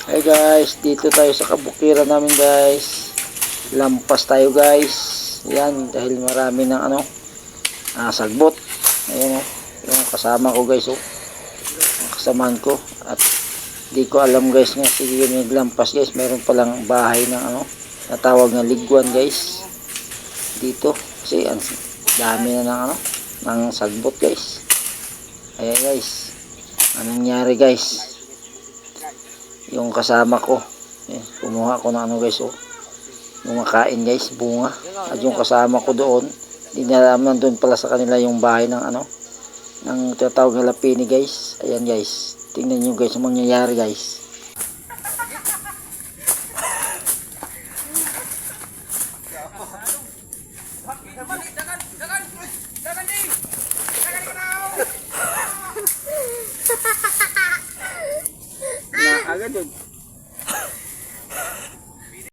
Hey guys, dito tayo sa kabukiran namin guys. Lampas tayo guys. Yan, dahil marami ng sagbot. Ayan yung kasama ko guys yung kasamaan ko. At di ko alam guys nga sige naglampas guys. Meron palang bahay ng natawag na liguan guys. Dito kasi ang dami na ng sagbot guys. Ayan guys. Anong nangyari guys? Yung kasama ko kumuha ko ng guys makain guys bunga, at yung kasama ko doon hindi niya alam nandun pala sa kanila yung bahay ng ng tinatawag na lapini guys. Ayan guys, tingnan nyo guys yung mangyayari guys. Agad yun.